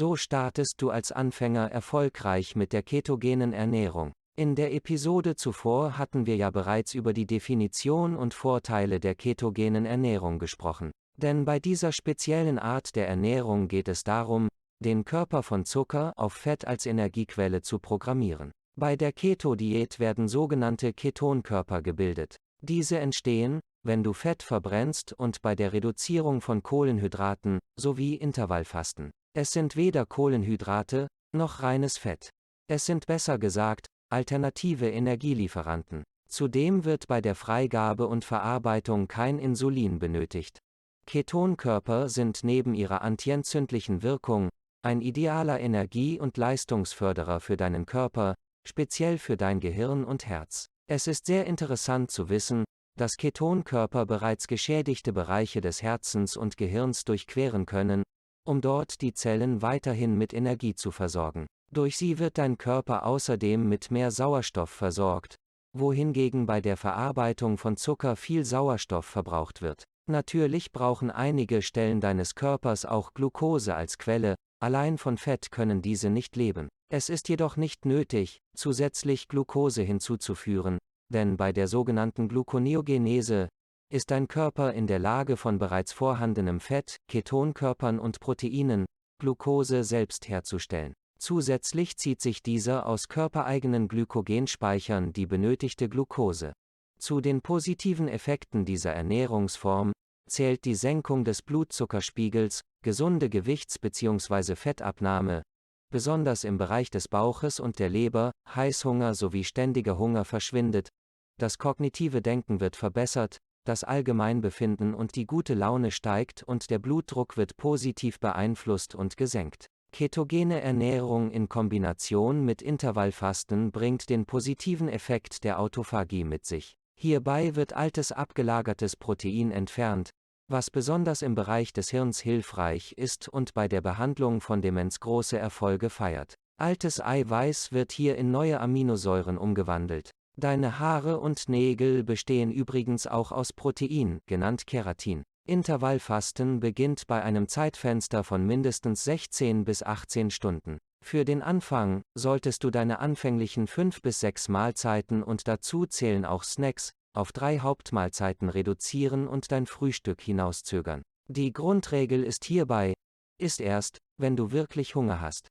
So startest du als Anfänger erfolgreich mit der ketogenen Ernährung. In der Episode zuvor hatten wir ja bereits über die Definition und Vorteile der ketogenen Ernährung gesprochen. Denn bei dieser speziellen Art der Ernährung geht es darum, den Körper von Zucker auf Fett als Energiequelle zu programmieren. Bei der Keto-Diät werden sogenannte Ketonkörper gebildet. Diese entstehen, wenn du Fett verbrennst und bei der Reduzierung von Kohlenhydraten, sowie Intervallfasten. Es sind weder Kohlenhydrate, noch reines Fett. Es sind besser gesagt, alternative Energielieferanten. Zudem wird bei der Freigabe und Verarbeitung kein Insulin benötigt. Ketonkörper sind neben ihrer antientzündlichen Wirkung ein idealer Energie- und Leistungsförderer für deinen Körper, speziell für dein Gehirn und Herz. Es ist sehr interessant zu wissen, dass Ketonkörper bereits geschädigte Bereiche des Herzens und Gehirns durchqueren können, um dort die Zellen weiterhin mit Energie zu versorgen. Durch sie wird dein Körper außerdem mit mehr Sauerstoff versorgt, wohingegen bei der Verarbeitung von Zucker viel Sauerstoff verbraucht wird. Natürlich brauchen einige Stellen deines Körpers auch Glucose als Quelle, allein von Fett können diese nicht leben. Es ist jedoch nicht nötig, zusätzlich Glucose hinzuzuführen, denn bei der sogenannten Gluconeogenese ist dein Körper in der Lage von bereits vorhandenem Fett, Ketonkörpern und Proteinen, Glucose selbst herzustellen. Zusätzlich zieht sich dieser aus körpereigenen Glykogenspeichern die benötigte Glucose. Zu den positiven Effekten dieser Ernährungsform zählt die Senkung des Blutzuckerspiegels, gesunde Gewichts- bzw. Fettabnahme, besonders im Bereich des Bauches und der Leber, Heißhunger sowie ständiger Hunger verschwindet, das kognitive Denken wird verbessert, das Allgemeinbefinden und die gute Laune steigt und der Blutdruck wird positiv beeinflusst und gesenkt. Ketogene Ernährung in Kombination mit Intervallfasten bringt den positiven Effekt der Autophagie mit sich. Hierbei wird altes abgelagertes Protein entfernt, was besonders im Bereich des Hirns hilfreich ist und bei der Behandlung von Demenz große Erfolge feiert. Altes Eiweiß wird hier in neue Aminosäuren umgewandelt. Deine Haare und Nägel bestehen übrigens auch aus Protein, genannt Keratin. Intervallfasten beginnt bei einem Zeitfenster von mindestens 16 bis 18 Stunden. Für den Anfang solltest du deine anfänglichen 5 bis 6 Mahlzeiten und dazu zählen auch Snacks auf 3 Hauptmahlzeiten reduzieren und dein Frühstück hinauszögern. Die Grundregel ist hierbei: iss erst, wenn du wirklich Hunger hast.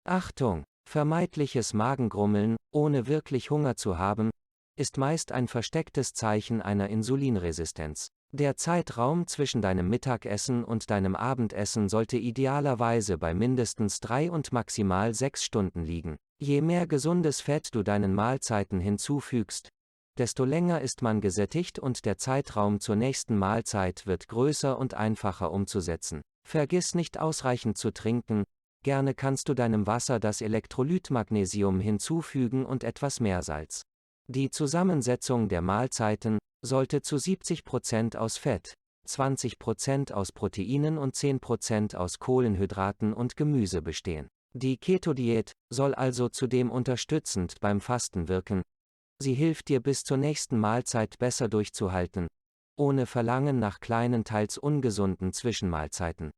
Achtung! Vermeidliches Magengrummeln, ohne wirklich Hunger zu haben, ist meist ein verstecktes Zeichen einer Insulinresistenz. Der Zeitraum zwischen deinem Mittagessen und deinem Abendessen sollte idealerweise bei mindestens 3 und maximal 6 Stunden liegen. Je mehr gesundes Fett du deinen Mahlzeiten hinzufügst, desto länger ist man gesättigt und der Zeitraum zur nächsten Mahlzeit wird größer und einfacher umzusetzen. Vergiss nicht ausreichend zu trinken, gerne kannst du deinem Wasser das Elektrolyt Magnesium hinzufügen und etwas Meersalz. Die Zusammensetzung der Mahlzeiten sollte zu 70% aus Fett, 20% aus Proteinen und 10% aus Kohlenhydraten und Gemüse bestehen. Die Keto-Diät soll also zudem unterstützend beim Fasten wirken. Sie hilft dir bis zur nächsten Mahlzeit besser durchzuhalten, ohne Verlangen nach kleinen, teils ungesunden Zwischenmahlzeiten.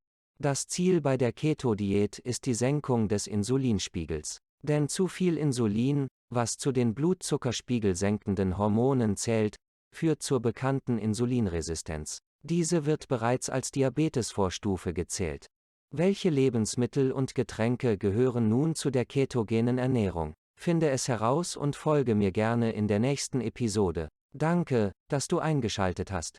Das Ziel bei der Keto-Diät ist die Senkung des Insulinspiegels. Denn zu viel Insulin, was zu den Blutzuckerspiegel senkenden Hormonen zählt, führt zur bekannten Insulinresistenz. Diese wird bereits als Diabetesvorstufe gezählt. Welche Lebensmittel und Getränke gehören nun zu der ketogenen Ernährung? Finde es heraus und folge mir gerne in der nächsten Episode. Danke, dass du eingeschaltet hast.